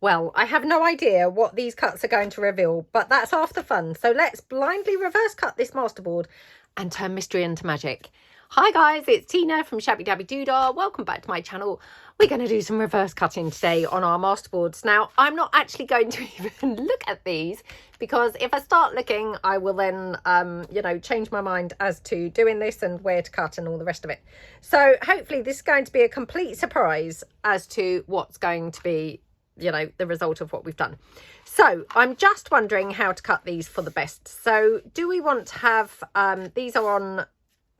Well, I have no idea what these cuts are going to reveal, but that's half the fun. So let's blindly reverse cut this masterboard and turn mystery into magic. Hi guys, it's Tina from Shabby Dabby Doodah. Welcome back to my channel. We're going to do some reverse cutting today on our masterboards. Now, I'm not actually going to even look at these because if I start looking, I will then, change my mind as to doing this and where to cut and all the rest of it. So hopefully this is going to be a complete surprise as to what's going to be, the result of what we've done. So I'm just wondering how to cut these for the best. So do we want to have, these are on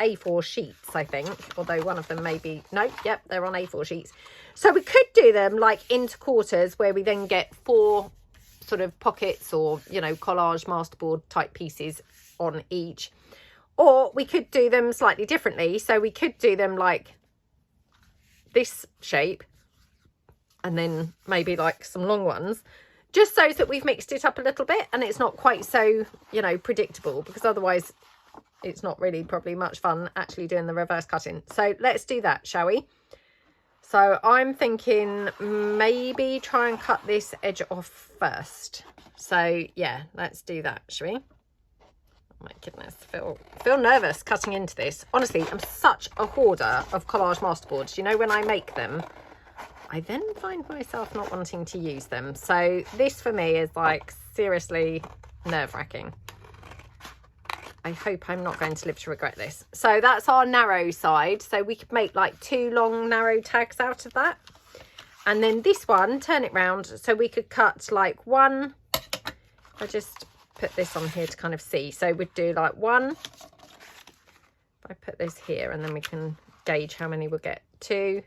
A4 sheets, I think, although one of them may be, no, yep, they're on A4 sheets. So we could do them like into quarters where we then get 4 sort of pockets or, collage masterboard type pieces on each. Or we could do them slightly differently. So we could do them like this shape and then maybe like some long ones, just so that we've mixed it up a little bit and it's not quite so, predictable, because otherwise it's not really probably much fun actually doing the reverse cutting. So let's do that, shall we? So I'm thinking maybe try and cut this edge off first. So yeah, let's do that, shall we? Oh my goodness, feel nervous cutting into this. Honestly, I'm such a hoarder of collage masterboards. When I make them, I then find myself not wanting to use them. So this for me is like seriously nerve-wracking. I hope I'm not going to live to regret this. So that's our narrow side. So we could make like 2 long narrow tags out of that. And then this one, turn it round. So we could cut like one. I just put this on here to kind of see. So we'd do like 1. If I put this here and then we can gauge how many we'll get. 2,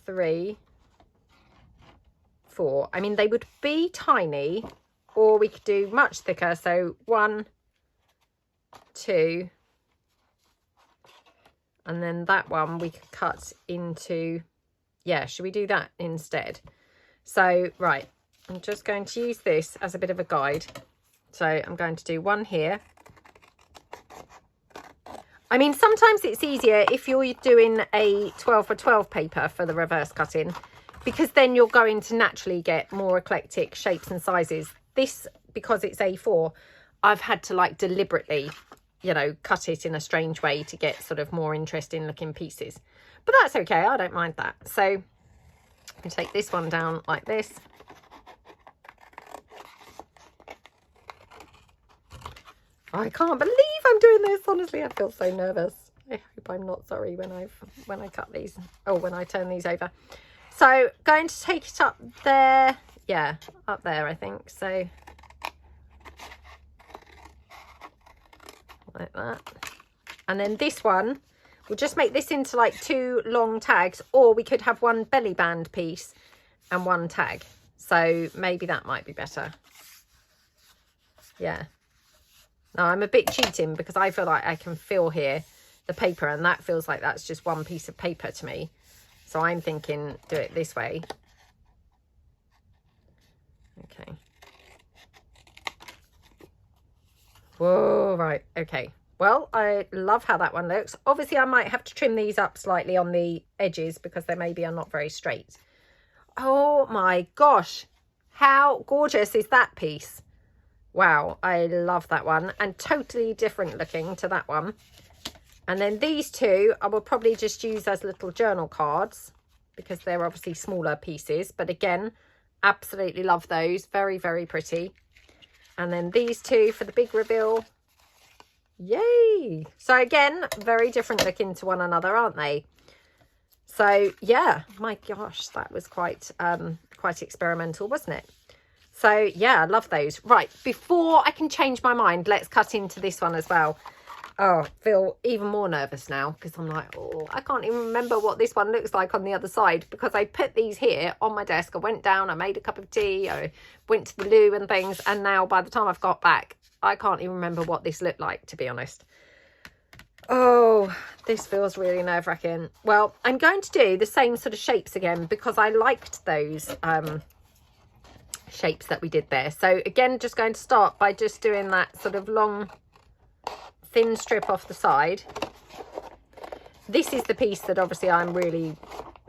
3, 4. I mean, they would be tiny, or we could do much thicker. So 1, 2, and then that one we could cut into, should we do that instead? So right, I'm just going to use this as a bit of a guide. So I'm going to do 1 here. I mean, sometimes it's easier if you're doing a 12 by 12 paper for the reverse cutting, because then you're going to naturally get more eclectic shapes and sizes. This, because it's A4, I've had to like deliberately, cut it in a strange way to get sort of more interesting looking pieces. But that's okay, I don't mind that. So I'm going to take this one down like this. I can't believe I'm doing this. Honestly, I feel so nervous. I hope I'm not sorry when I cut these, or when I turn these over. So going to take it up there. Yeah, up there, I think. So like that. And then this one, we'll just make this into like 2 long tags, or we could have 1 belly band piece and 1 tag. So maybe that might be better. Yeah. Now I'm a bit cheating because I feel like I can feel here the paper, and that feels like that's just 1 piece of paper to me. So I'm thinking do it this way. Okay. Whoa, right, okay. Well, I love how that one looks. Obviously, I might have to trim these up slightly on the edges because they maybe are not very straight. Oh my gosh, how gorgeous is that piece? Wow, I love that one, and totally different looking to that one. And then these 2 I will probably just use as little journal cards because they're obviously smaller pieces, but again, absolutely love those. Very, very pretty. And then these 2 for the big reveal. Yay! So again, very different looking to one another, aren't they? So yeah, my gosh, that was quite experimental, wasn't it? So yeah, I love those. Right, before I can change my mind, let's cut into this one as well. Oh, I feel even more nervous now because I'm like, oh, I can't even remember what this one looks like on the other side, because I put these here on my desk. I went down, I made a cup of tea, I went to the loo and things, and now by the time I've got back, I can't even remember what this looked like, to be honest. Oh, this feels really nerve-wracking. Well, I'm going to do the same sort of shapes again because I liked those shapes that we did there. So again, just going to start by just doing that sort of long thin strip off the side. This is the piece that obviously I'm really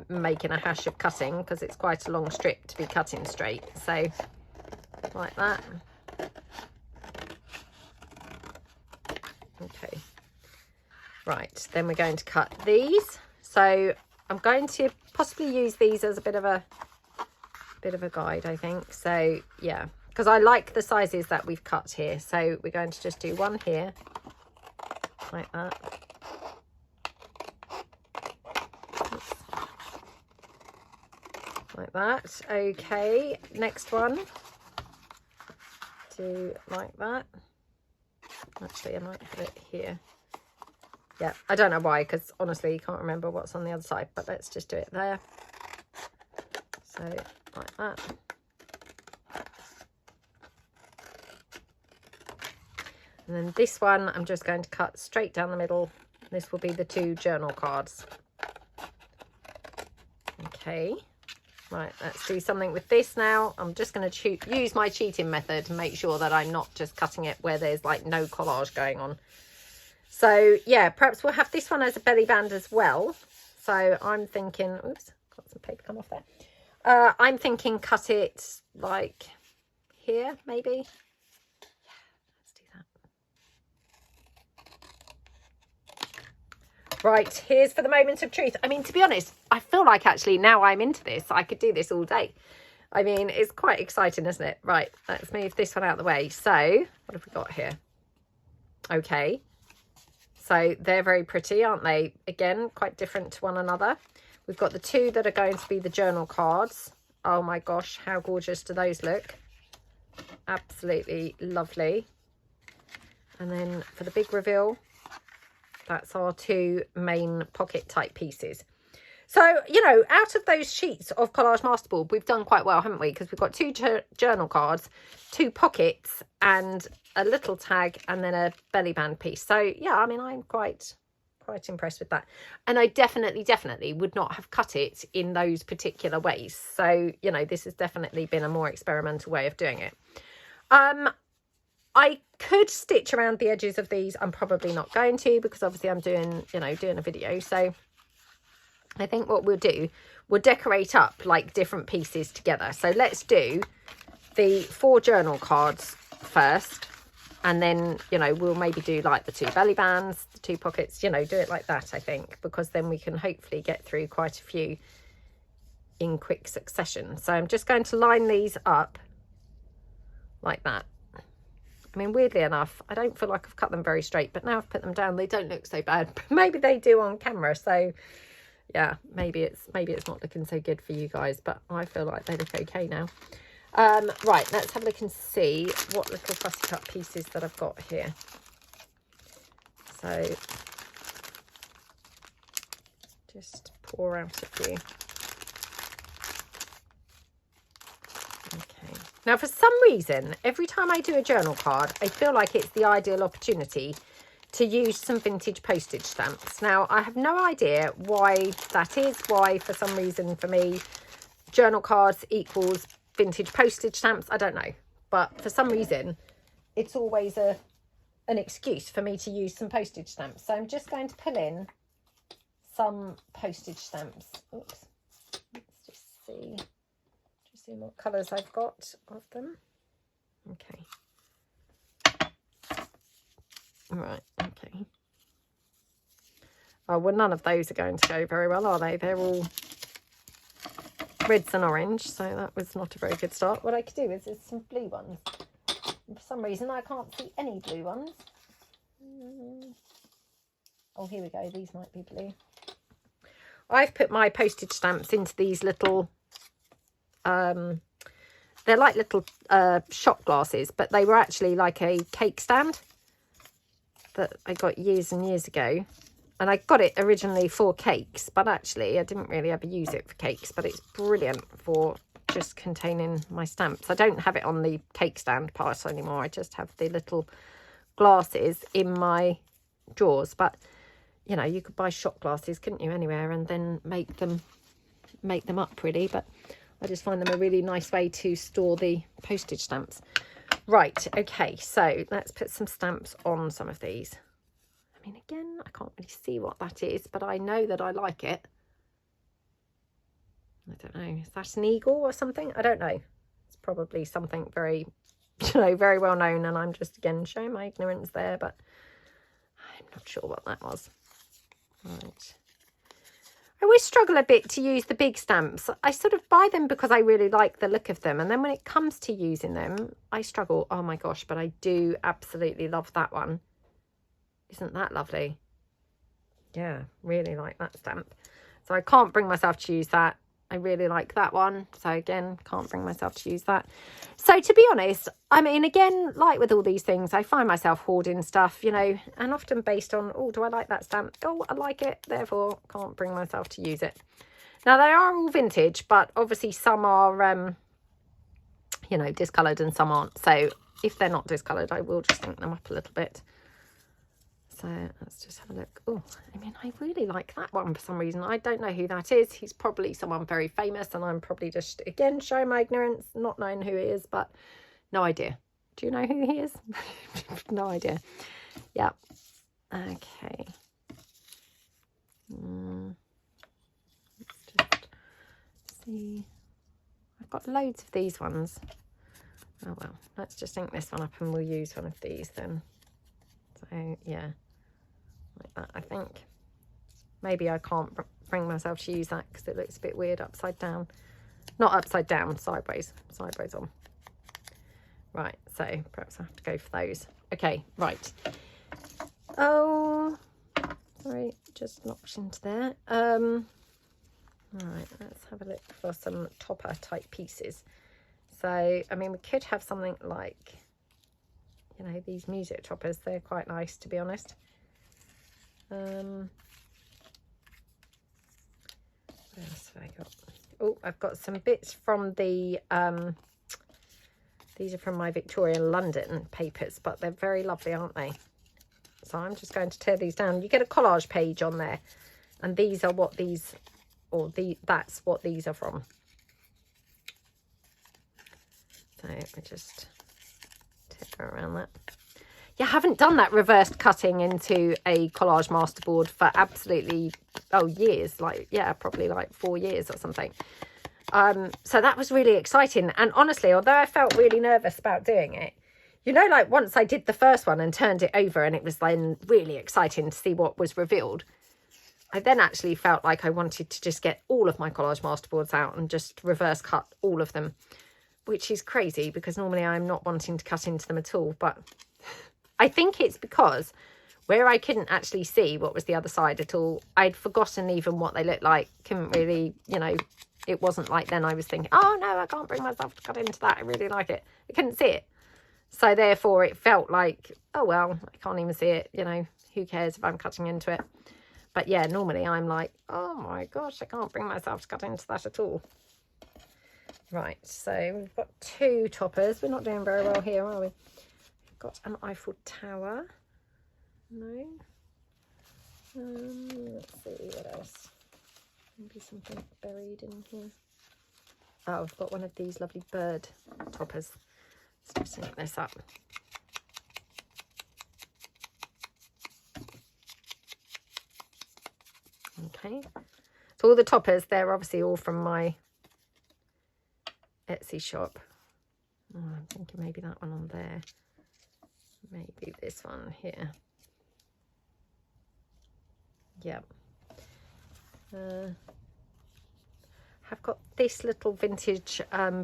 making a hash of cutting because it's quite a long strip to be cutting straight. So like that. Okay, right, then we're going to cut these. So I'm going to possibly use these as a bit of a guide, I think. So yeah, because I like the sizes that we've cut here. So we're going to just do one here like that. Oops. Like that. Okay, next one, do like that. Actually, I might put it here. Yeah, I don't know why, because honestly, you can't remember what's on the other side, but let's just do it there. So, like that. And then this one, I'm just going to cut straight down the middle. This will be the 2 journal cards. Okay. Right, let's do something with this now. I'm just going to use my cheating method to make sure that I'm not just cutting it where there's like no collage going on. So yeah, perhaps we'll have this one as a belly band as well. So I'm thinking, oops, got some paper come off there. I'm thinking cut it like here, maybe. Yeah, let's do that. Right, here's for the moment of truth. I mean, to be honest, I feel like actually now I'm into this, I could do this all day. I mean, it's quite exciting, isn't it? Right, let's move this one out of the way. So what have we got here? Okay, so they're very pretty, aren't they? Again, quite different to one another. We've got the 2 that are going to be the journal cards. Oh my gosh, how gorgeous do those look? Absolutely lovely. And then for the big reveal, that's our 2 main pocket type pieces. So, you know, out of those sheets of Collage Masterboard, we've done quite well, haven't we? Because we've got 2 journal cards, 2 pockets, and a little tag, and then a belly band piece. So, yeah, I mean, I'm quite impressed with that. And I definitely would not have cut it in those particular ways. So, you know, this has definitely been a more experimental way of doing it. I could stitch around the edges of these. I'm probably not going to, because obviously I'm doing a video. So I think what we'll do, we'll decorate up like different pieces together. So let's do the 4 journal cards first. And then, you know, we'll maybe do like the 2 belly bands, the 2 pockets, you know, do it like that, I think, because then we can hopefully get through quite a few in quick succession. So I'm just going to line these up like that. I mean, weirdly enough, I don't feel like I've cut them very straight, but now I've put them down, they don't look so bad. Maybe they do on camera. So yeah, maybe it's not looking so good for you guys, but I feel like they look okay now. Right, let's have a look and see what little fussy cut pieces that I've got here. So just pour out a few. Okay. Now, for some reason, every time I do a journal card, I feel like it's the ideal opportunity to use some vintage postage stamps. Now, I have no idea why that is, why for some reason for me, journal cards equals vintage postage stamps. I don't know, but for some reason it's always an excuse for me to use some postage stamps. So I'm just going to pull in some postage stamps. Oops, let's just see what colors I've got of them. Okay, all right, okay. Oh, well, none of those are going to go very well, are they? They're all reds and orange, so that was not a very good start. What I could do is there's some blue ones. And for some reason I can't see any blue ones. Oh, here we go. These might be blue. I've put my postage stamps into these little they're like little shot glasses, but they were actually like a cake stand that I got years and years ago. And I got it originally for cakes, but actually I didn't really ever use it for cakes, but it's brilliant for just containing my stamps. I don't have it on the cake stand part anymore. I just have the little glasses in my drawers. But, you know, you could buy shot glasses, couldn't you, anywhere, and then make them up really. But I just find them a really nice way to store the postage stamps. Right, okay, so let's put some stamps on some of these. I mean, again, I can't really see what that is, but I know that I like it. I don't know, is that an eagle or something? I don't know. It's probably something very, you know, very well known, and I'm just again showing my ignorance there, but I'm not sure what that was. Right. I always struggle a bit to use the big stamps. I sort of buy them because I really like the look of them, and then when it comes to using them, I struggle. Oh my gosh, but I do absolutely love that one. Isn't that lovely? Yeah, really like that stamp. So I can't bring myself to use that. I really like that one. So again, can't bring myself to use that. So to be honest, I mean, again, like with all these things, I find myself hoarding stuff, you know, and often based on, oh, do I like that stamp? Oh, I like it. Therefore, can't bring myself to use it. Now, they are all vintage, but obviously some are, you know, discoloured and some aren't. So if they're not discoloured, I will just ink them up a little bit. So let's just have a look. Oh, I mean, I really like that one for some reason. I don't know who that is. He's probably someone very famous, and I'm probably just, again, showing my ignorance, not knowing who he is, but no idea. Do you know who he is? No idea. Yeah. Okay. Let's just see. I've got loads of these ones. Oh, well, let's just ink this one up and we'll use one of these then. So, yeah. Like that, I think. Maybe I can't bring myself to use that because it looks a bit weird upside down. Not upside down, sideways. Sideways on. Right, so perhaps I have to go for those. Okay, right. Oh, sorry, just knocked into there. Right, let's have a look for some topper type pieces. So, I mean, we could have something like, you know, these music toppers. They're quite nice, to be honest. What else have I got? Oh, I've got some bits from the, these are from my Victorian London papers, but they're very lovely, aren't they? So I'm just going to tear these down. You get a collage page on there, and these are what these, or that's what these are from. So I just tear around that. Yeah, I haven't done that reversed cutting into a collage masterboard for absolutely, oh, years. Like, yeah, probably like 4 years or something. So that was really exciting. And honestly, although I felt really nervous about doing it, you know, like once I did the first one and turned it over and it was then really exciting to see what was revealed, I then actually felt like I wanted to just get all of my collage masterboards out and just reverse cut all of them, which is crazy because normally I'm not wanting to cut into them at all. But I think it's because where I couldn't actually see what was the other side at all, I'd forgotten even what they looked like. Couldn't really, you know, it wasn't like then I was thinking, oh no, I can't bring myself to cut into that. I really like it. I couldn't see it. So therefore it felt like, oh well, I can't even see it. You know, who cares if I'm cutting into it? But yeah, normally I'm like, oh my gosh, I can't bring myself to cut into that at all. Right, so we've got 2 toppers. We're not doing very well here, are we? We've got an Eiffel Tower. No. Let's see what else. Maybe something buried in here. Oh, I've got one of these lovely bird toppers. Let's just ink this up. Okay. So all the toppers, they're obviously all from my Etsy shop. Oh, I'm thinking maybe that one on there. Maybe this one here. Yep. I've got this little vintage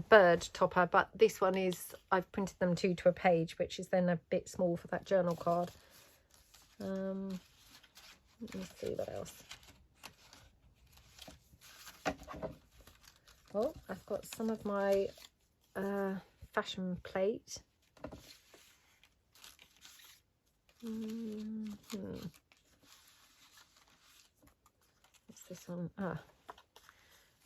bird topper, but this one is, I've printed them 2 to a page, which is then a bit small for that journal card. Let me see what else. Oh, I've got some of my fashion plate. What's this one? Ah,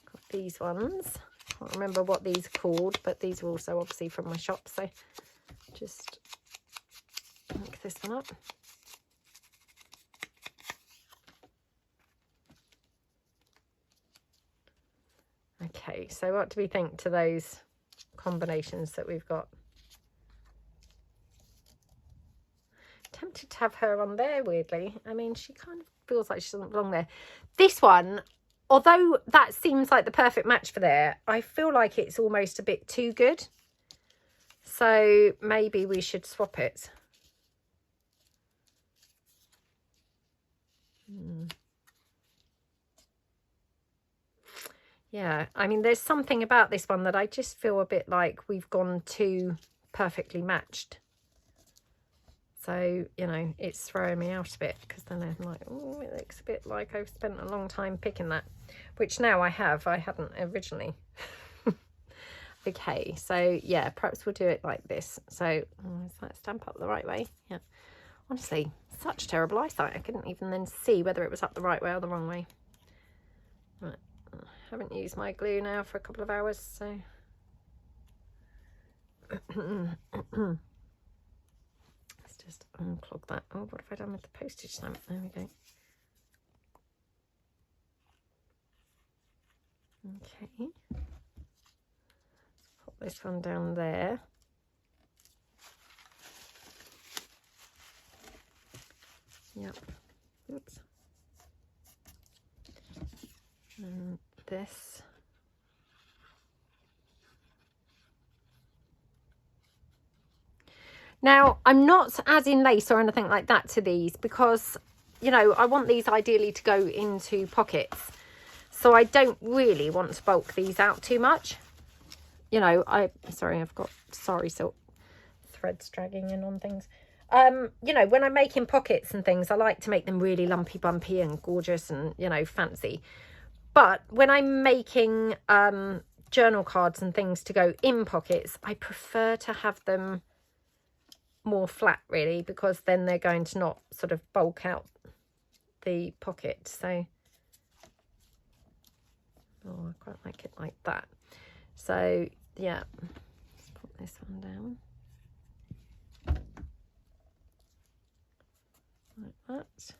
got these ones. Can't remember what these are called, but these are also obviously from my shop. So just pick this one up. Okay, so what do we think to those combinations that we've got? Tempted to have her on there, weirdly. I mean, she kind of feels like she doesn't belong there. This one, although that seems like the perfect match for there, I feel like it's almost a bit too good. So maybe we should swap it. Yeah, I mean, there's something about this one that I just feel a bit like we've gone too perfectly matched. So, you know, it's throwing me out a bit, because then I'm like, oh, it looks a bit like I've spent a long time picking that, which now I have. I hadn't originally. Okay, so yeah, perhaps we'll do it like this. So, is that stamp up the right way? Yeah. Honestly, such terrible eyesight. I couldn't even then see whether it was up the right way or the wrong way. Right. I haven't used my glue now for a couple of hours, so let's just unclog that. Oh, what have I done with the postage stamp? There we go. Okay, pop this one down there. Yep. Oops. And this. Now, I'm not adding lace or anything like that to these because, you know, I want these ideally to go into pockets. So I don't really want to bulk these out too much. You know, sorry, I've got silk threads dragging in on things. You know, when I'm making pockets and things, I like to make them really lumpy bumpy and gorgeous and, you know, fancy. But when I'm making journal cards and things to go in pockets, I prefer to have them more flat, really, because then they're going to not sort of bulk out the pocket. So, oh, I quite like it like that. So, yeah, let's put this one down. Like that.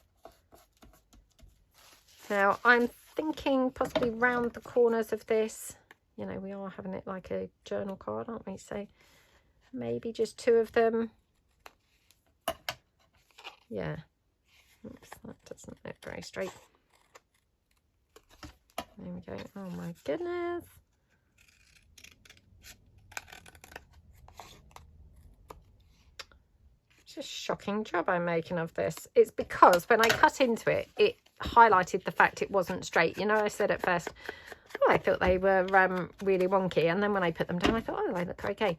Now, I'm thinking possibly round the corners of this. You know, we are having it like a journal card, aren't we? So, maybe just 2 of them. Yeah. Oops, that doesn't look very straight. There we go. Oh my goodness. It's a shocking job I'm making of this. It's because when I cut into it, it highlighted the fact it wasn't straight. You know, I said at first, oh, I thought they were really wonky. And then when I put them down, I thought, oh, they look okay.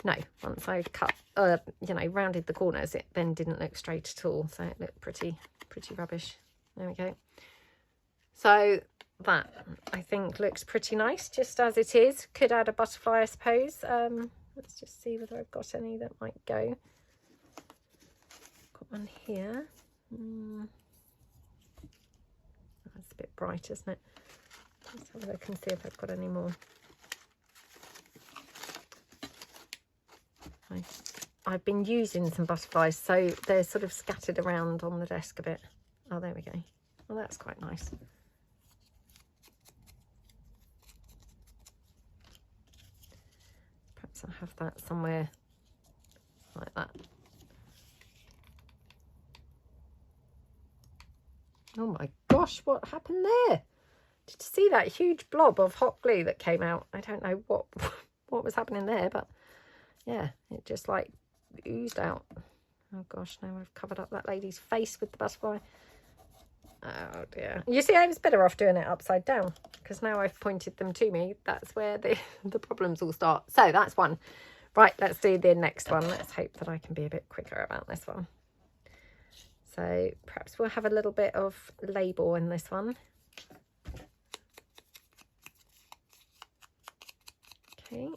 No, once I cut, you know, rounded the corners, it then didn't look straight at all. So it looked pretty rubbish. There we go. So that, I think, looks pretty nice just as it is. Could add a butterfly, I suppose. Let's just see whether I've got any that might go. Got one here. That's a bit bright, isn't it? Let's have a look and see if I've got any more. I've been using some butterflies, so they're sort of scattered around on the desk a bit. Oh, there we go. Well, that's quite nice. Perhaps I'll have that somewhere like that. Oh my gosh, what happened there? Did you see that huge blob of hot glue that came out? I don't know what was happening there, but yeah, it just like oozed out. Oh gosh, now I've covered up that lady's face with the butterfly. Oh dear. You see, I was better off doing it upside down, because now I've pointed them to me. That's where the problems all start. So that's one. Right, let's do the next one. Let's hope that I can be a bit quicker about this one. So perhaps we'll have a little bit of label in this one. Okay.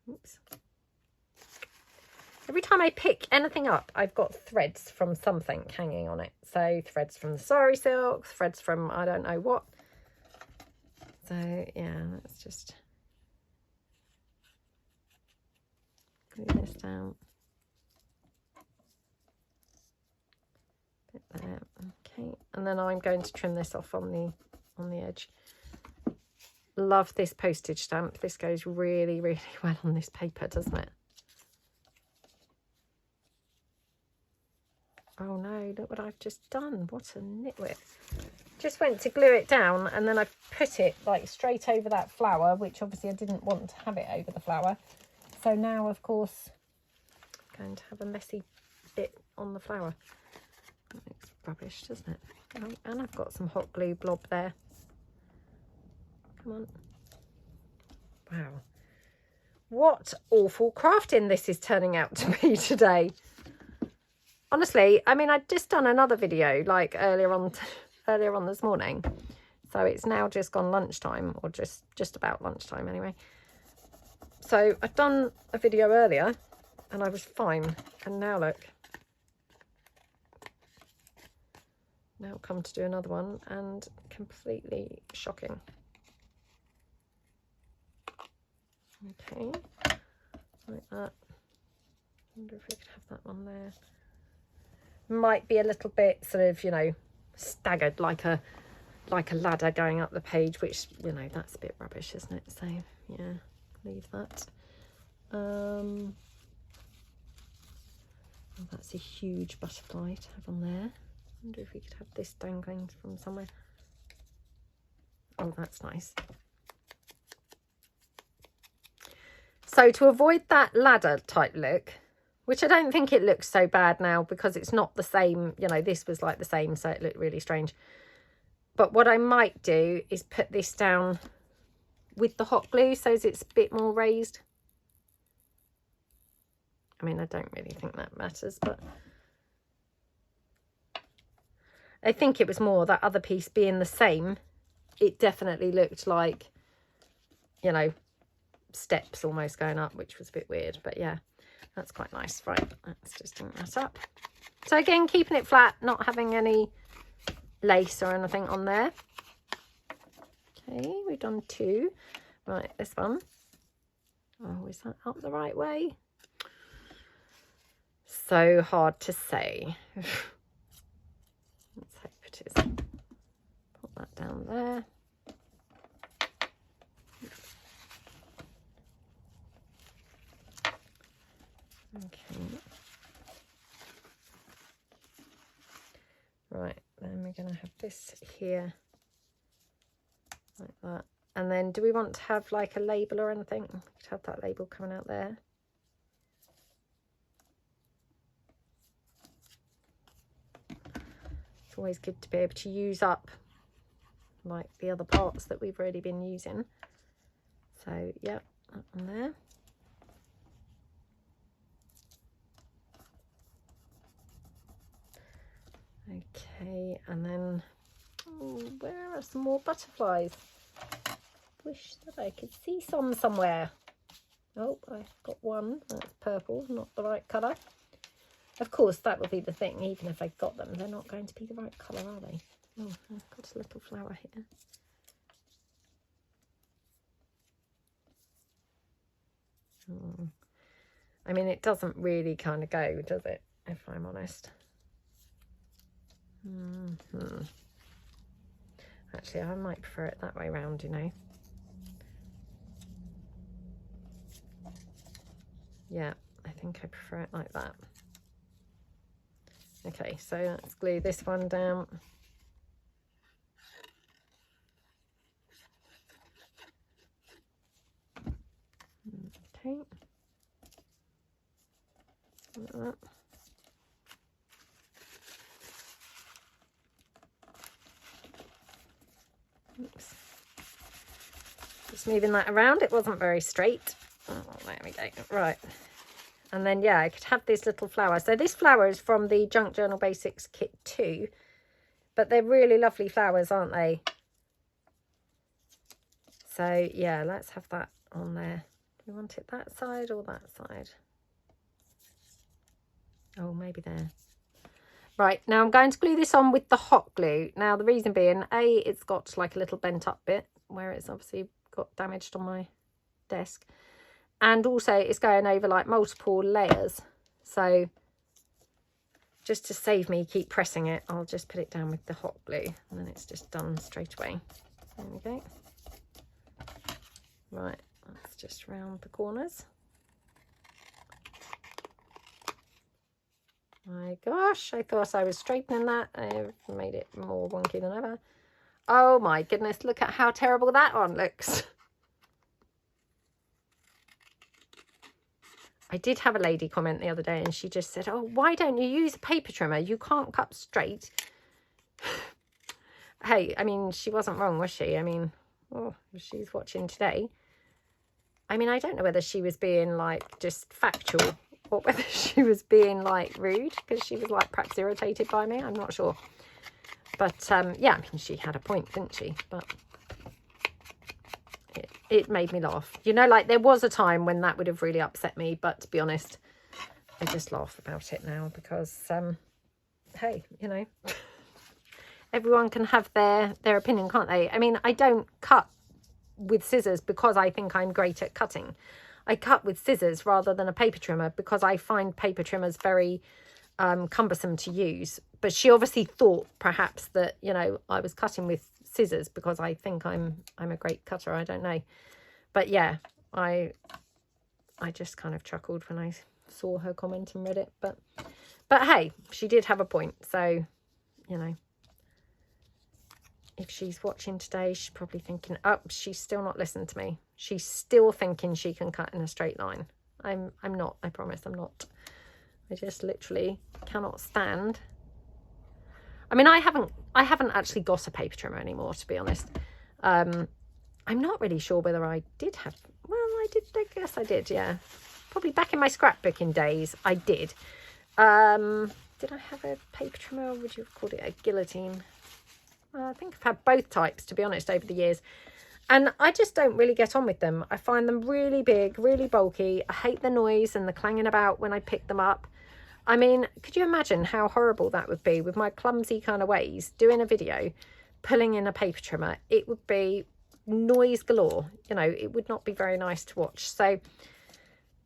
Oops. Every time I pick anything up, I've got threads from something hanging on it. So threads from the sari silk, threads from I don't know what. So yeah, let's just glue this down. Bit there. Okay, and then I'm going to trim this off on the edge. Love this postage stamp. This goes really, really well on this paper, doesn't it? Oh no, look what I've just done. What a nitwit. just went to glue it down, and then I put it like straight over that flower, which obviously I didn't want to have it over the flower. So now, of course, I'm going to have a messy bit on the flower. That looks rubbish, doesn't it? Oh, and I've got some hot glue blob there. Come on. Wow. What awful crafting this is turning out to be today. Honestly, I mean, I'd just done another video like earlier on this morning. So it's now just gone lunchtime, or just about lunchtime anyway. So I'd done a video earlier and I was fine. And now look. Now I'll come to do another one and completely shocking. Okay, like that. Wonder if we could have that one there. Might be a little bit sort of, you know, staggered like a ladder going up the page, which, you know, that's a bit rubbish, isn't it? So yeah, leave that. Oh, that's a huge butterfly to have on there. Wonder if we could have this dangling from somewhere. Oh, that's nice. So to avoid that ladder type look, which I don't think it looks so bad now because it's not the same, you know, this was like the same, so it looked really strange. But what I might do is put this down with the hot glue so it's a bit more raised. I mean, I don't really think that matters, but I think it was more that other piece being the same. It definitely looked like, you know, steps almost going up, which was a bit weird, but yeah, that's quite nice. Right, let's just ink that up. So again, keeping it flat, not having any lace or anything on there. Okay, we've done two. Right, this one. Oh, is that up the right way? So hard to say. Let's hope it is. Put that down there. Okay. Right, then we're going to have this here like that. And then do we want to have like a label or anything? We could have that label coming out there. It's always good to be able to use up like the other parts that we've already been using. So yeah, that one there. Okay, and then, oh, where are some more butterflies? Wish that I could see some somewhere. Oh, I've got one. That's purple, not the right colour. Of course, that would be the thing. Even if I got them, they're not going to be the right colour, are they? Oh, I've got a little flower here. Oh. I mean, it doesn't really kind of go, does it? If I'm honest. Actually, I might prefer it that way round, you know. Yeah, I think I prefer it like that. Okay, so let's glue this one down. Okay. Like that. Oops. Just moving that around, it wasn't very straight. Oh, there we go. Right. And then, yeah, I could have this little flower. So this flower is from the Junk Journal Basics Kit 2. But they're really lovely flowers, aren't they? So, yeah, let's have that on there. Do we want it that side or that side? Oh, maybe there. Right, now I'm going to glue this on with the hot glue. Now, the reason being, A, it's got like a little bent up bit where it's obviously got damaged on my desk. And also it's going over like multiple layers. So just to save me keep pressing it, I'll just put it down with the hot glue and then it's just done straight away. There we go. Right, let's just round the corners. My gosh, I thought I was straightening that. I've made it more wonky than ever. Oh my goodness, look at how terrible that one looks. I did have a lady comment the other day and she just said, oh, why don't you use a paper trimmer? You can't cut straight. Hey, I mean, she wasn't wrong, was she? I mean, oh, she's watching today. I mean, I don't know whether she was being like just factual or whether she was being like rude because she was like perhaps irritated by me. I'm not sure. But yeah, I mean, she had a point, didn't she? But it made me laugh. You know, like there was a time when that would have really upset me. But to be honest, I just laugh about it now because, hey, you know, everyone can have their opinion, can't they? I mean, I don't cut with scissors because I think I'm great at cutting. I cut with scissors rather than a paper trimmer because I find paper trimmers very cumbersome to use. But she obviously thought perhaps that, you know, I was cutting with scissors because I think I'm a great cutter. I don't know. But yeah, I just kind of chuckled when I saw her comment and read it. But hey, she did have a point. So, you know, if she's watching today, she's probably thinking, oh, she's still not listening to me. She's still thinking she can cut in a straight line. I'm not, I promise I'm not. I just literally cannot stand. I mean, I haven't actually got a paper trimmer anymore, to be honest. I'm not really sure whether I did have, well, I guess I did, yeah. Probably back in my scrapbooking days, I did. Did I have a paper trimmer, or would you have called it a guillotine? I think I've had both types, to be honest, over the years. And I just don't really get on with them. I find them really big, really bulky. I hate the noise and the clanging about when I pick them up. I mean, could you imagine how horrible that would be with my clumsy kind of ways, doing a video, pulling in a paper trimmer? It would be noise galore. You know, it would not be very nice to watch. So,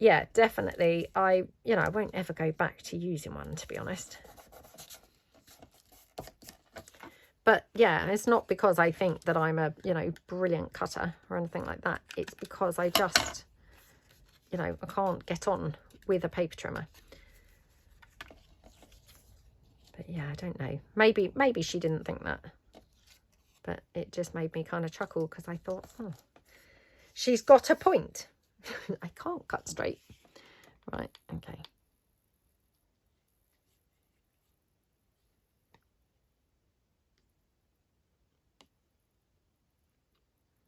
yeah, definitely. I won't ever go back to using one, to be honest. But yeah, it's not because I think that I'm a, you know, brilliant cutter or anything like that. It's because I just, you know, I can't get on with a paper trimmer. But yeah, I don't know. Maybe she didn't think that. But it just made me kind of chuckle because I thought, oh, she's got a point. I can't cut straight. Right, okay.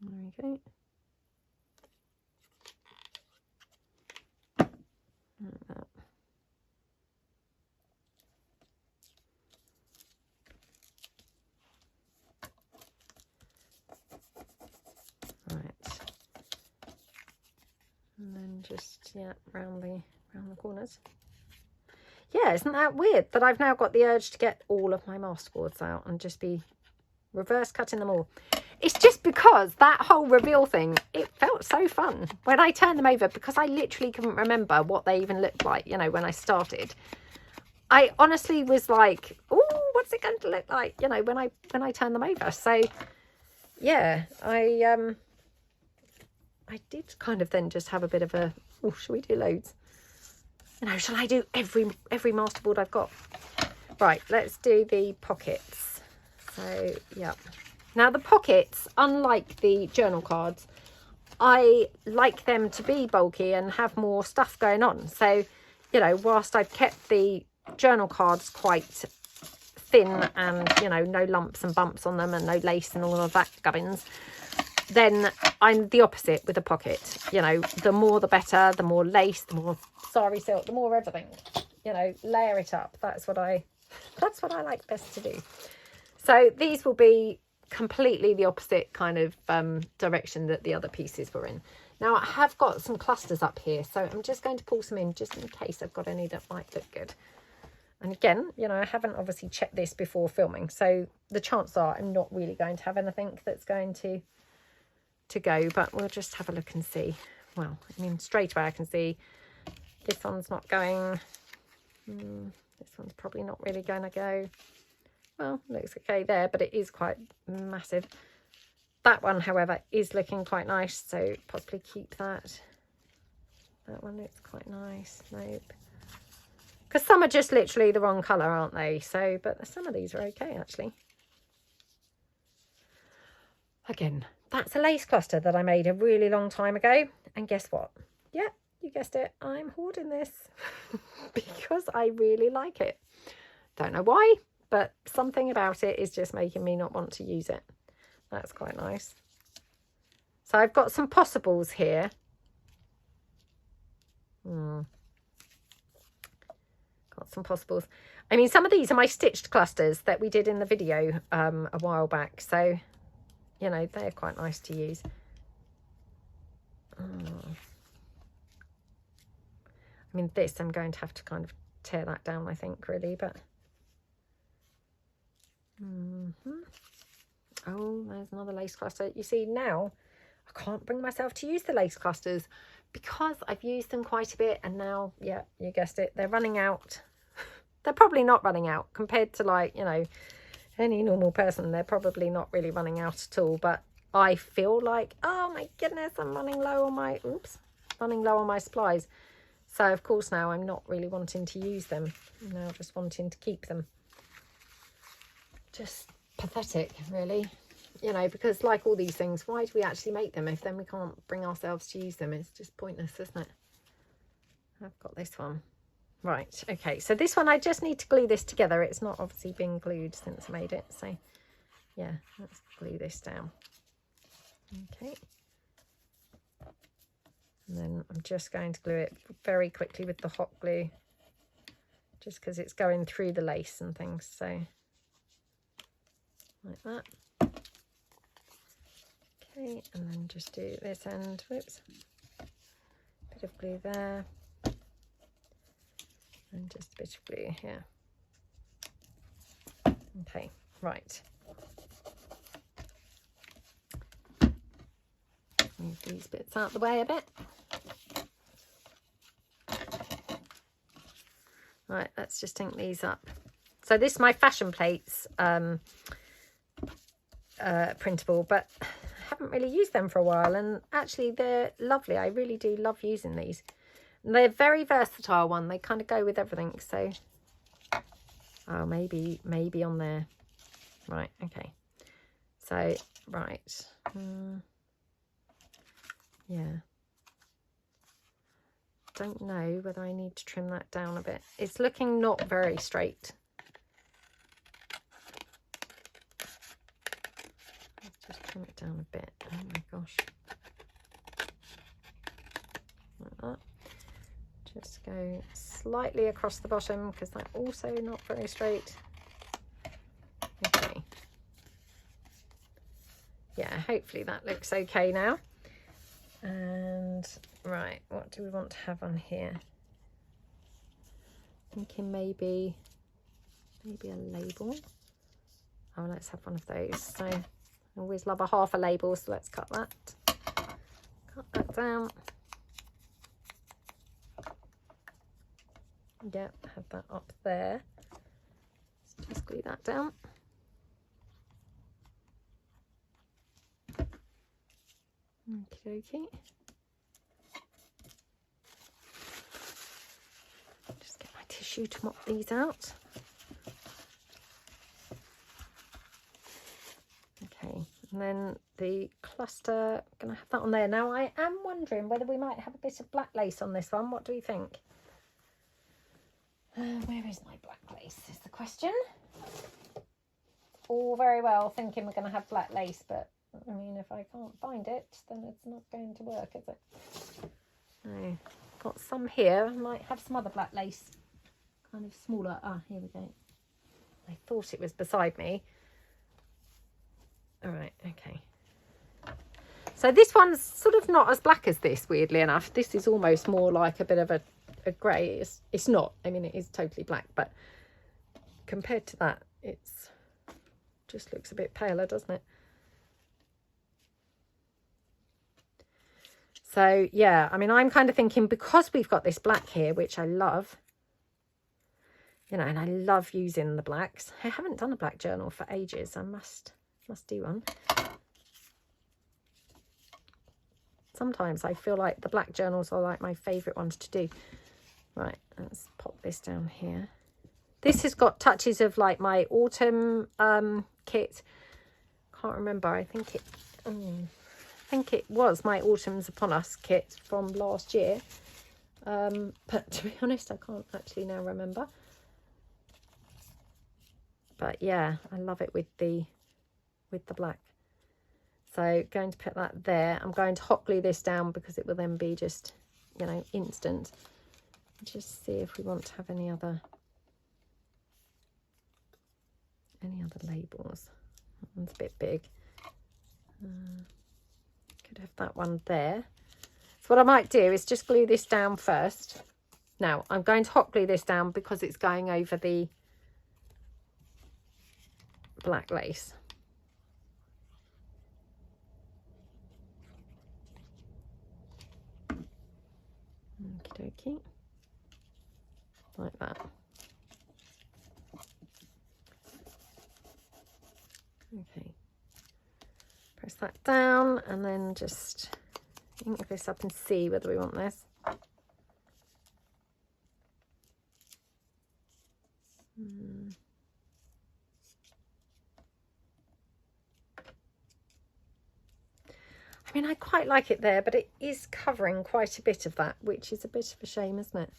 There we go. Like that. Right. And then just, yeah, round the corners. Yeah, isn't that weird that I've now got the urge to get all of my masterboards out and just be reverse cutting them all. It's just because that whole reveal thing, it felt so fun when I turned them over because I literally couldn't remember what they even looked like, you know, when I started. I honestly was like, oh, what's it going to look like, you know, when I turn them over. So yeah, I did kind of then just have a bit of a, oh, shall we do loads? You know, shall I do every masterboard I've got? Right, let's do the pockets. So, yeah. Now, the pockets, unlike the journal cards, I like them to be bulky and have more stuff going on. So, you know, whilst I've kept the journal cards quite thin and, you know, no lumps and bumps on them and no lace and all of that gubbins, then I'm the opposite with a pocket. You know, the more the better, the more lace, the more sari silk, the more everything. You know, layer it up. That's what I like best to do. So these will be completely the opposite kind of direction that the other pieces were in. Now I have got some clusters up here, so I'm just going to pull some in just in case I've got any that might look good. And again, you know, I haven't obviously checked this before filming, so the chances are I'm not really going to have anything that's going to go, but we'll just have a look and see. Well, I mean, straight away I can see this one's not going. This one's probably not really going to go. Well, looks okay there, but it is quite massive. That one, however, is looking quite nice, so possibly keep that. That one looks quite nice. Nope. Because some are just literally the wrong colour, aren't they? So, but some of these are okay, actually. Again, that's a lace cluster that I made a really long time ago. And guess what? Yeah, you guessed it. I'm hoarding this because I really like it. Don't know why, but something about it is just making me not want to use it. That's quite nice. So I've got some possibles here. Got some possibles. I mean, some of these are my stitched clusters that we did in the video a while back. So, you know, they're quite nice to use. I mean, this, I'm going to have to kind of tear that down, I think, really, but... Oh, there's another lace cluster. You see, now I can't bring myself to use the lace clusters because I've used them quite a bit, and now, yeah, you guessed it, they're running out. They're probably not running out compared to, like, you know, any normal person. They're probably not really running out at all, but I feel like, oh my goodness, I'm running low on my, running low on my supplies. So, of course, now I'm not really wanting to use them. I'm now just wanting to keep them. Just pathetic, really. You know, because like all these things, why do we actually make them if then we can't bring ourselves to use them? It's just pointless, isn't it? I've got this one. Right, okay. So this one, I just need to glue this together. It's not obviously been glued since I made it. So, yeah, let's glue this down. Okay. And then I'm just going to glue it very quickly with the hot glue, just because it's going through the lace and things. So, like that. Okay, and then just do this end. Whoops. Bit of glue there. And just a bit of glue here. Okay, right. Move these bits out the way a bit. Right, let's just ink these up. So this is my fashion plates printable, but I haven't really used them for a while, and actually they're lovely. I really do love using these. And they're very versatile one. They kind of go with everything. So, oh, maybe on there. Right, okay. So, right. Yeah. Don't know whether I need to trim that down a bit. It's looking not very straight. Let's just trim it down a bit. Oh my gosh. Like that. Just go slightly across the bottom because that's also not very straight. Okay. Yeah, hopefully that looks okay now. And right, what do we want to have on here? Thinking maybe a label. Oh, let's have one of those. So I always love a half a label, so let's cut that. Cut that down. Yep, have that up there. Let's just glue that down. Okie dokie. Just get my tissue to mop these out. Okay, and then the cluster, I'm going to have that on there. Now I am wondering whether we might have a bit of black lace on this one. What do you think? Where is my black lace is the question. All very well thinking we're going to have black lace, but I mean, if I can't find it, then it's not going to work, is it? No, got some here. I might have some other black lace, kind of smaller. Ah, here we go. I thought it was beside me. All right, okay. So this one's sort of not as black as this, weirdly enough. This is almost more like a bit of a grey. It's not. I mean, it is totally black, but compared to that, it's just looks a bit paler, doesn't it? So, yeah, I mean, I'm kind of thinking because we've got this black here, which I love, you know, and I love using the blacks. I haven't done a black journal for ages. I must do one. Sometimes I feel like the black journals are like my favourite ones to do. Right, let's pop this down here. This has got touches of like my autumn kit. Can't remember. I think I think it was my Autumn's Upon Us kit from last year. But to be honest, I can't actually now remember. But yeah, I love it with the black. So going to put that there. I'm going to hot glue this down because it will then be just, you know, instant. Just see if we want to have any other labels. That one's a bit big. Could have that one there. So what I might do is just glue this down first. Now I'm going to hot glue this down because it's going over the black lace. Okie dokie. Like that. Okay. Press that down and then just ink this up and see whether we want this. I mean, I quite like it there, but it is covering quite a bit of that, which is a bit of a shame, isn't it?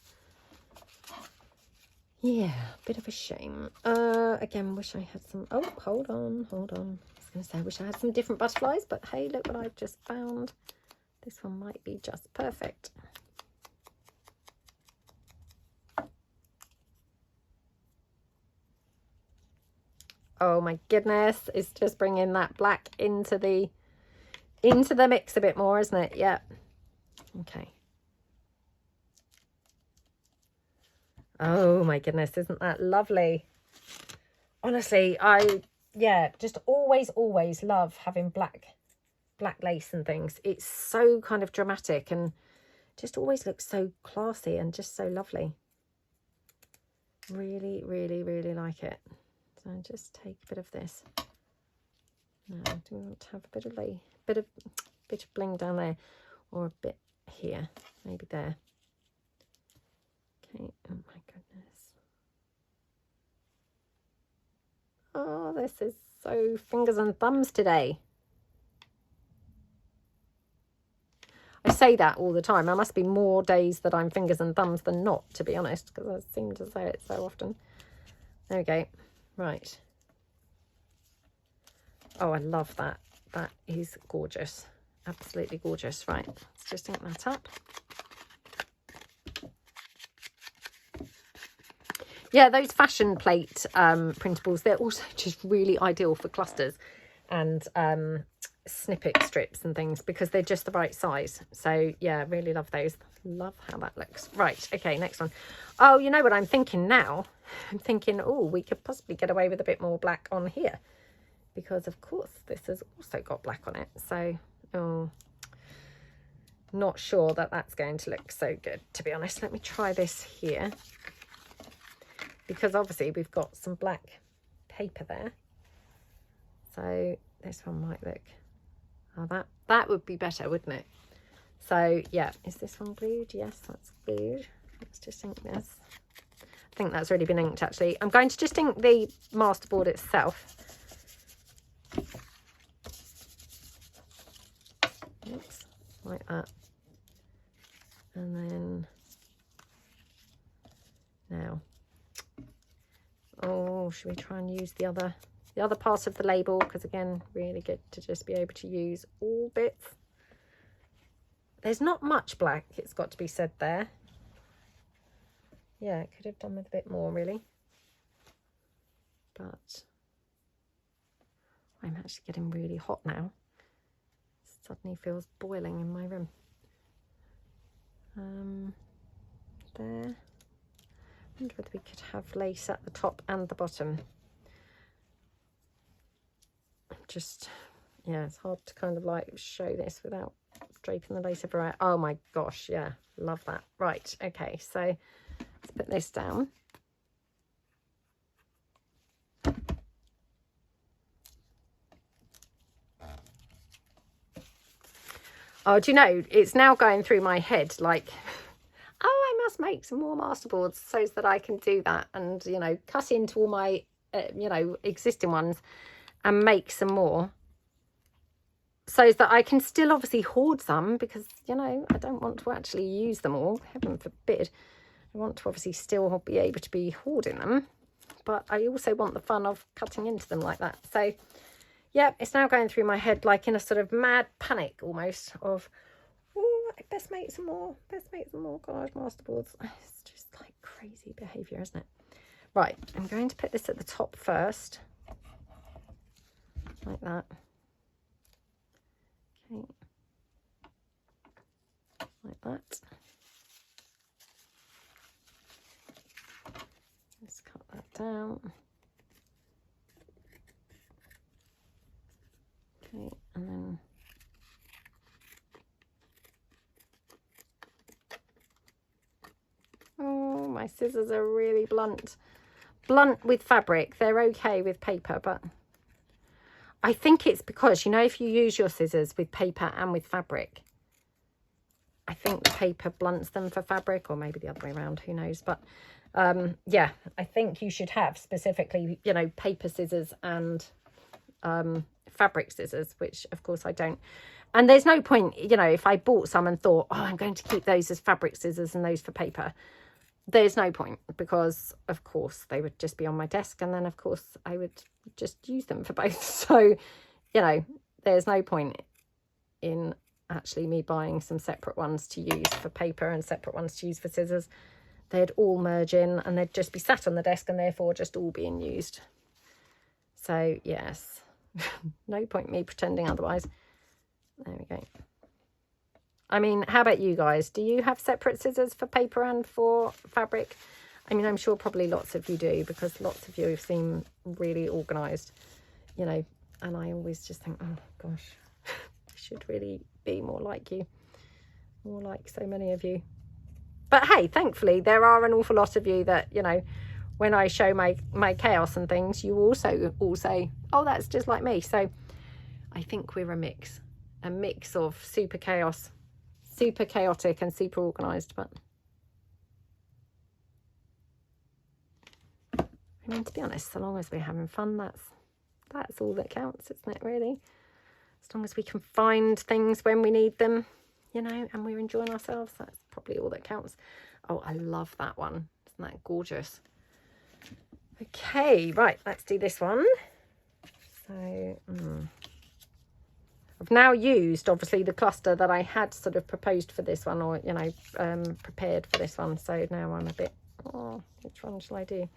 Yeah, a bit of a shame. Again, wish I had some... Oh, hold on. I was going to say I wish I had some different butterflies, but hey, look what I've just found. This one might be just perfect. Oh my goodness, it's just bringing that black into the mix a bit more, isn't it? Yeah. Okay. Oh my goodness, isn't that lovely? Honestly, yeah, just always love having black lace and things. It's so kind of dramatic and just always looks so classy and just so lovely. Really like it. So just take a bit of this. Now, do we want to have a bit of bling down there, or a bit here, maybe there. Okay. Oh my goodness. Oh, this is so fingers and thumbs today. I say that all the time. There must be more days that I'm fingers and thumbs than not, to be honest, because I seem to say it so often. There we go. Right. Oh, I love that. That is gorgeous. Absolutely gorgeous. Right. Let's just ink that up. Yeah, those fashion plate printables, they're also just really ideal for clusters and snippet strips and things because they're just the right size. So yeah, really love those. Love how that looks. Right, okay, next one. Oh, you know what I'm thinking now? I'm thinking, oh, we could possibly get away with a bit more black on here because of course this has also got black on it. So, oh, not sure that that's going to look so good, to be honest. Let me try this here, because obviously we've got some black paper there. So this one might look, oh, that would be better, wouldn't it? So yeah, is this one glued? Yes, that's glued. Let's just ink this. I think that's already been inked actually. I'm going to just ink the masterboard itself. Oops, like that. And then now, oh, should we try and use the other part of the label? Because again, really good to just be able to use all bits. There's not much black, it's got to be said there. Yeah, it could have done with a bit more really. But I'm actually getting really hot now. It suddenly feels boiling in my room. There. I wonder whether we could have lace at the top and the bottom. Just, yeah, it's hard to kind of like show this without draping the lace everywhere. Oh my gosh, yeah, love that. Right, okay, so let's put this down. Oh, do you know, it's now going through my head like, oh, I must make some more masterboards so that I can do that and, you know, cut into all my, you know, existing ones and make some more. so that I can still obviously hoard some, because, you know, I don't want to actually use them all, heaven forbid. I want to obviously still be able to be hoarding them, but I also want the fun of cutting into them like that. So yeah, it's now going through my head like in a sort of mad panic almost of, oh, I best make some more collage masterboards. It's just like crazy behaviour, isn't it? Right, I'm going to put this at the top first, like that. Okay, like that. Let's cut that down. Okay, and then oh, my scissors are really blunt. Blunt with fabric. They're okay with paper, but I think it's because, you know, if you use your scissors with paper and with fabric, I think the paper blunts them for fabric, or maybe the other way around, who knows. But yeah, I think you should have specifically, you know, paper scissors and fabric scissors, which of course I don't. And there's no point, you know, if I bought some and thought, oh, I'm going to keep those as fabric scissors and those for paper, there's no point, because of course they would just be on my desk, and then of course I would just use them for both. So, you know, there's no point in actually me buying some separate ones to use for paper and separate ones to use for scissors. They'd all merge in and they'd just be sat on the desk and therefore just all being used. So yes, no point me pretending otherwise. There we go. I mean, how about you guys? Do you have separate scissors for paper and for fabric? I mean, I'm sure probably lots of you do, because lots of you seem really organised, you know, and I always just think, oh gosh, I should really be more like you, more like so many of you. But hey, thankfully, there are an awful lot of you that, you know, when I show my chaos and things, you also all say, oh, that's just like me. So I think we're a mix of super chaos, super chaotic and super organised. But I mean, to be honest, so long as we're having fun, that's all that counts, isn't it, really? As long as we can find things when we need them, you know, and we're enjoying ourselves, that's probably all that counts. Oh, I love that one. Isn't that gorgeous? Okay, right, let's do this one. So I've now used, obviously, the cluster that I had sort of proposed for this one, or, you know, prepared for this one. So now I'm a bit, oh, which one shall I do?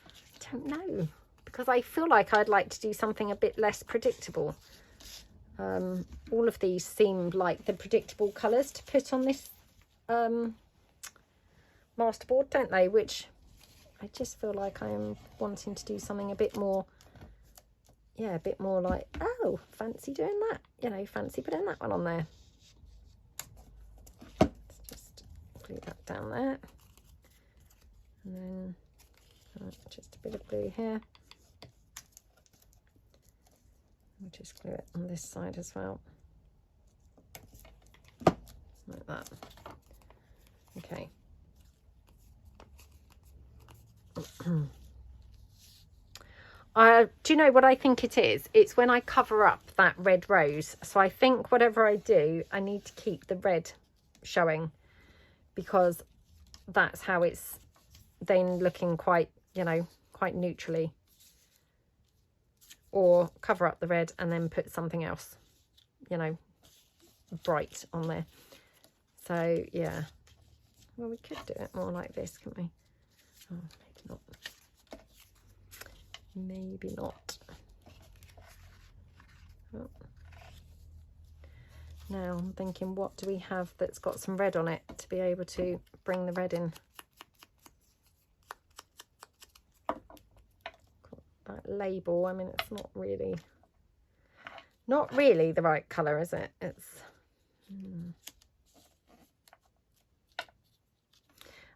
I don't know, because I feel like I'd like to do something a bit less predictable. All of these seemed like the predictable colours to put on this masterboard, don't they? Which I just feel like I'm wanting to do something a bit more, yeah, a bit more like, oh, fancy doing that, you know, fancy putting that one on there. Let's just glue that down there, and then just a bit of glue here. I'll just glue it on this side as well, like that. Okay. Do you know what I think it is? It's when I cover up that red rose. So I think whatever I do, I need to keep the red showing, because that's how it's then looking quite, you know, quite neutrally. Or cover up the red and then put something else, you know, bright on there. So yeah, well, we could do it more like this, couldn't we? Oh, maybe not. Maybe not. Oh. Now I'm thinking, what do we have that's got some red on it to be able to bring the red in? That label, I mean, it's not really the right colour, is it? It's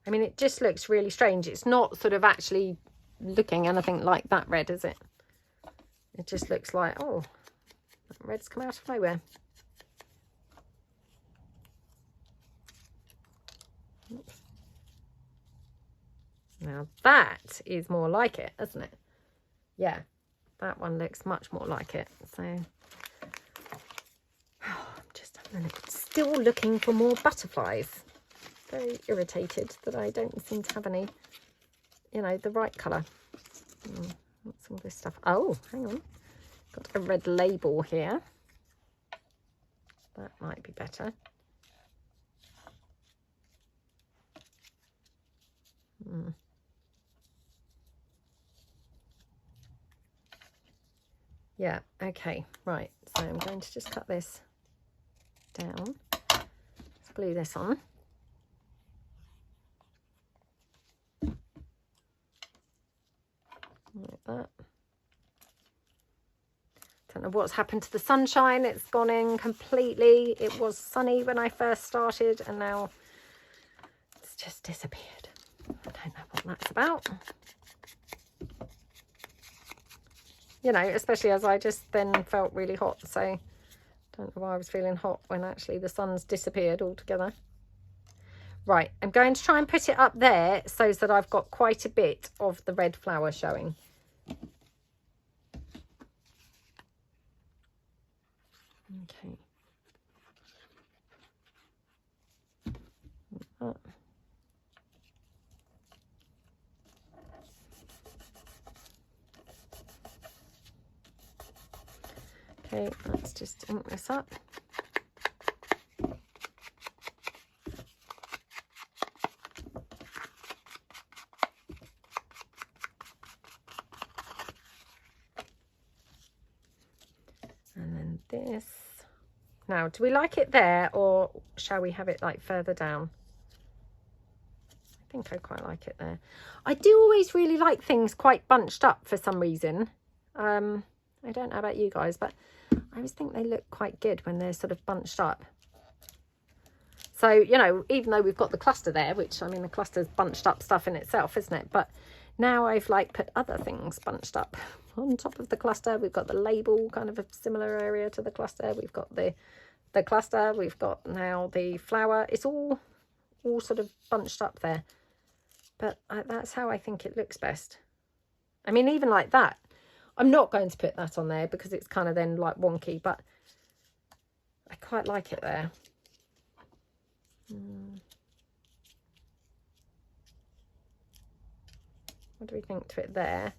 I mean, it just looks really strange. It's not sort of actually looking anything like that red, is it? It just looks like, oh, that red's come out of nowhere. No, Now that is more like it, isn't it? Yeah, that one looks much more like it. So I'm just having a look. Still looking for more butterflies. Very irritated that I don't seem to have any, you know, the right colour. What's all this stuff? Oh, hang on. Got a red label here. That might be better. Yeah, okay, right. So I'm going to just cut this down. Let's glue this on. Like that. Don't know what's happened to the sunshine. It's gone in completely. It was sunny when I first started and now it's just disappeared. I don't know what that's about. You know, especially as I just then felt really hot. So don't know why I was feeling hot when actually the sun's disappeared altogether. Right, I'm going to try and put it up there so that I've got quite a bit of the red flower showing. Okay. Okay, let's just ink this up. And then this. Now, do we like it there or shall we have it like further down? I think I quite like it there. I do always really like things quite bunched up for some reason. I don't know about you guys, but I always think they look quite good when they're sort of bunched up. So, you know, even though we've got the cluster there, which, I mean, the cluster's bunched up stuff in itself, isn't it? But now I've like put other things bunched up on top of the cluster. We've got the label, kind of a similar area to the cluster. We've got the cluster. We've got now the flower. It's all sort of bunched up there. But that's how I think it looks best. I mean, even like that. I'm not going to put that on there because it's kind of then like wonky, but I quite like it there. What do we think to it there?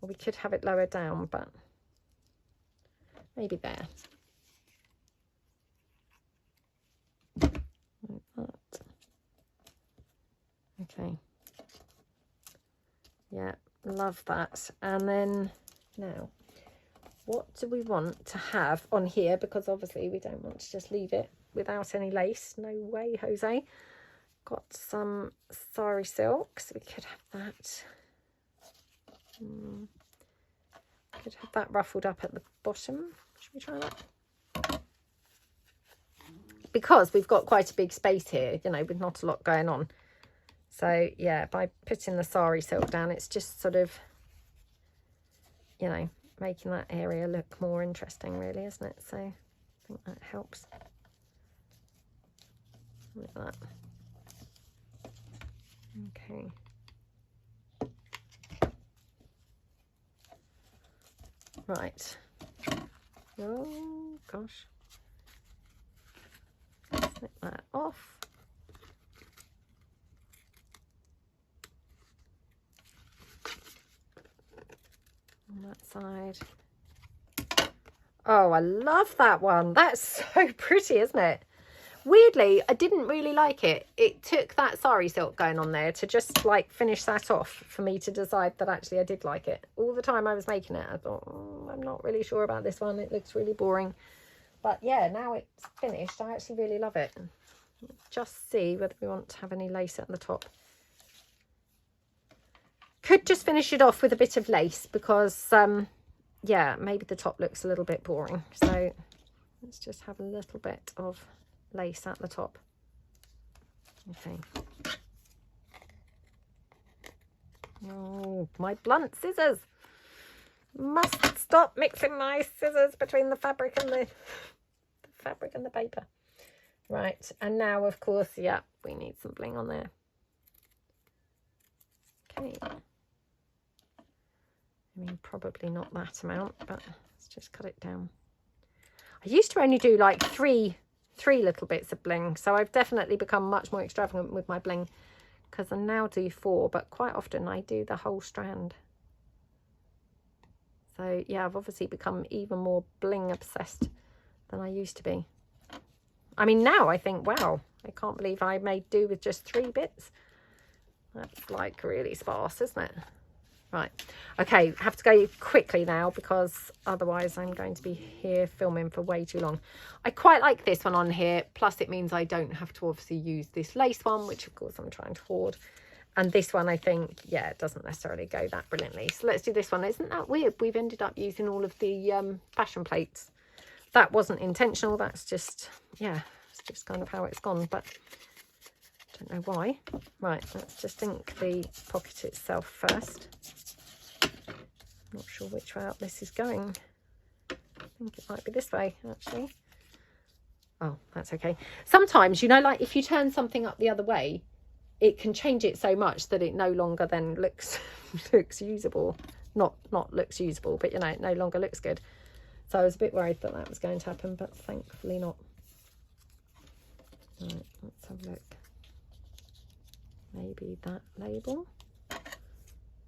Or we could have it lower down, but maybe there. Like that. Okay. Yeah, love that. And then now, what do we want to have on here? Because obviously we don't want to just leave it without any lace. No way, Jose. Got some sari silk, so we could have that. Could have that ruffled up at the bottom. Should we try that? Because we've got quite a big space here, you know, with not a lot going on. So yeah, by putting the sari silk down, it's just sort of, you know, making that area look more interesting, really, isn't it? So I think that helps. Like that. Okay. Right. Oh gosh. Snip that off. On that side. Oh, I love that one. That's so pretty, isn't it? Weirdly, I didn't really like it. It took that sari silk going on there to just like finish that off for me to decide that actually I did like it. All the time I was making it, I thought, I'm not really sure about this one. It looks really boring. But yeah, now it's finished. I actually really love it. Just see whether we want to have any lace at the top. Could just finish it off with a bit of lace because, yeah, maybe the top looks a little bit boring. So let's just have a little bit of lace at the top. Okay. Oh, my blunt scissors. Must stop mixing my scissors between the fabric and the paper. Right, and now of course, yeah, we need some bling on there. Okay. I mean, probably not that amount, but let's just cut it down. I used to only do like three little bits of bling, so I've definitely become much more extravagant with my bling, because I now do 4, but quite often I do the whole strand. So yeah, I've obviously become even more bling obsessed than I used to be. I mean, now I think, wow, I can't believe I made do with just 3 bits. That's like really sparse, isn't it? Right, okay, have to go quickly now because otherwise I'm going to be here filming for way too long. I quite like this one on here, plus it means I don't have to obviously use this lace one, which of course I'm trying to hoard. And this one, I think, yeah, it doesn't necessarily go that brilliantly. So let's do this one. Isn't that weird? We've ended up using all of the fashion plates. That wasn't intentional. That's just, yeah, it's just kind of how it's gone, but I don't know why. Right, let's just ink the pocket itself first. Not sure which way out this is going. I think it might be this way, actually. Oh, that's okay. Sometimes, you know, like if you turn something up the other way, it can change it so much that it no longer then looks usable. Not looks usable, but you know, it no longer looks good. So I was a bit worried that that was going to happen, but thankfully not. Right, let's have a look. Maybe that label.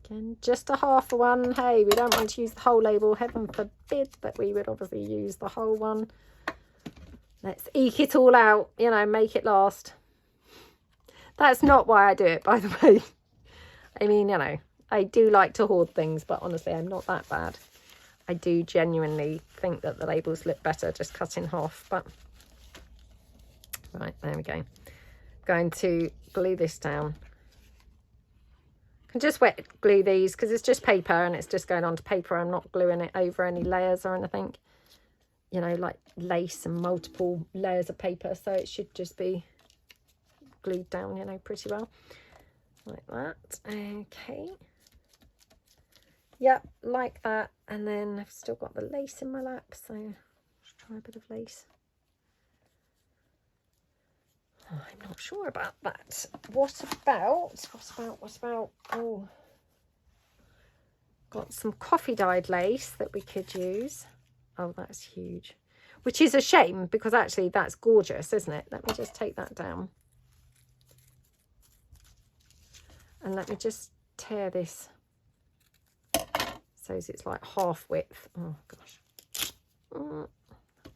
Again, just a half one. Hey, we don't want to use the whole label. Heaven forbid that we would obviously use the whole one. Let's eke it all out, you know, make it last. That's not why I do it, by the way. I mean, you know, I do like to hoard things, but honestly, I'm not that bad. I do genuinely think that the labels look better just cut in half, but right, there we go. Going to glue this down. I can just wet glue these because it's just paper and it's just going onto paper. I'm not gluing it over any layers or anything, you know, like lace and multiple layers of paper. So it should just be glued down, you know, pretty well like that. Okay, yep, like that. And then I've still got the lace in my lap, so let's try a bit of lace. Oh, I'm not sure about that. What about, oh, got some coffee dyed lace that we could use. Oh, that's huge, which is a shame because actually that's gorgeous, isn't it? Let me just take that down. And let me just tear this so it's like half width. Oh gosh.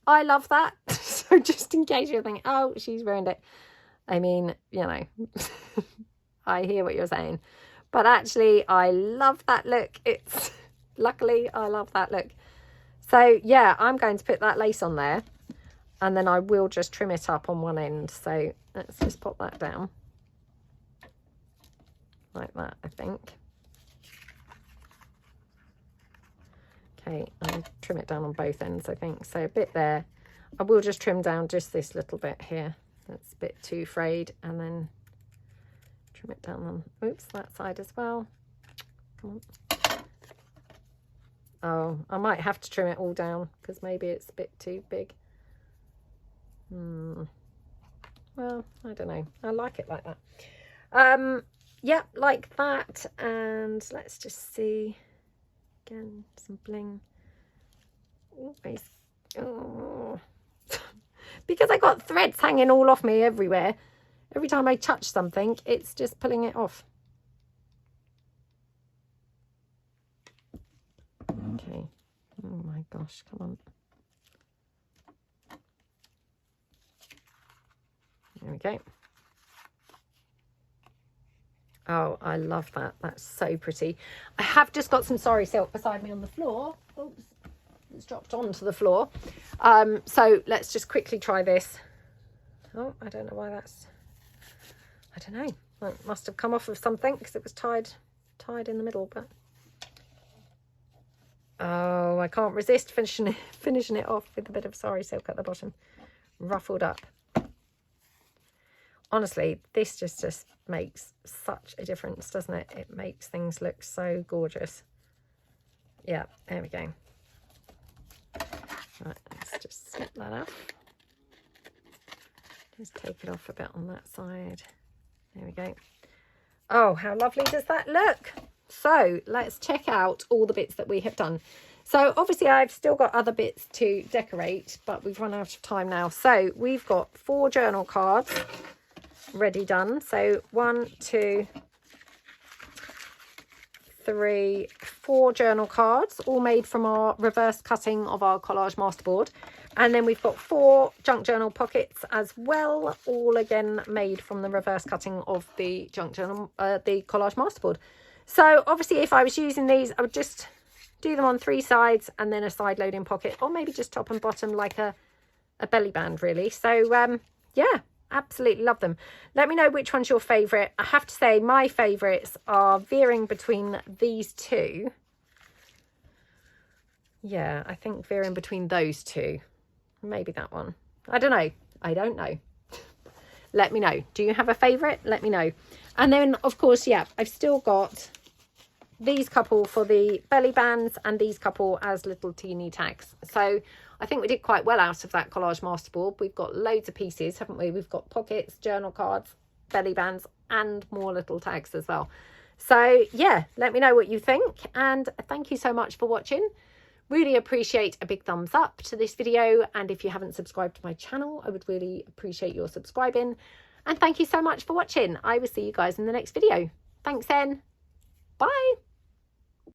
I love that. So just in case you're thinking, oh, she's ruined it. I mean, you know, I hear what you're saying. But actually, I love that look. It's luckily, I love that look. So yeah, I'm going to put that lace on there. And then I will just trim it up on one end. So let's just pop that down. Like that, I think. Okay, I'll trim it down on both ends, I think. So a bit there. I will just trim down just this little bit here. That's a bit too frayed, and then trim it down on, oops, that side as well. Come on. Oh, I might have to trim it all down because maybe it's a bit too big. Well, I don't know. I like it like that. Yep, like that. And let's just see. Again, some bling. Oh. Because I got threads hanging all off me everywhere. Every time I touch something, it's just pulling it off. Okay. Oh my gosh, come on. There we go. Oh, I love that. That's so pretty. I have just got some sorry silk beside me on the floor. Oops, it's dropped onto the floor. So let's just quickly try this. Oh, I don't know why that's, I don't know. It must have come off of something because it was tied in the middle, but oh, I can't resist finishing it off with a bit of sorry silk at the bottom, ruffled up. Honestly, this just makes such a difference, doesn't it? It makes things look so gorgeous. Yeah, there we go. Right, let's just snip that up. Just take it off a bit on that side. There we go. Oh, how lovely does that look? So let's check out all the bits that we have done. So obviously I've still got other bits to decorate, but we've run out of time now. So we've got 4 journal cards ready done. So 1, 2, 3, 4 journal cards, all made from our reverse cutting of our collage masterboard. And then we've got 4 junk journal pockets as well, all again made from the reverse cutting of the junk journal, the collage masterboard. So obviously if I was using these, I would just do them on 3 sides and then a side loading pocket, or maybe just top and bottom like a belly band really. So yeah, absolutely love them. Let me know which one's your favourite. I have to say my favourites are veering between these 2. Yeah, I think veering between those 2. Maybe that one. I don't know. I don't know. Let me know. Do you have a favourite? Let me know. And then, of course, yeah, I've still got these couple for the belly bands and these couple as little teeny tags. So I think we did quite well out of that collage masterboard. We've got loads of pieces, haven't we? We've got pockets, journal cards, belly bands, and more little tags as well. So yeah, let me know what you think. And thank you so much for watching. Really appreciate a big thumbs up to this video, and if you haven't subscribed to my channel, I would really appreciate your subscribing. And thank you so much for watching. I will see you guys in the next video. Thanks then. Bye.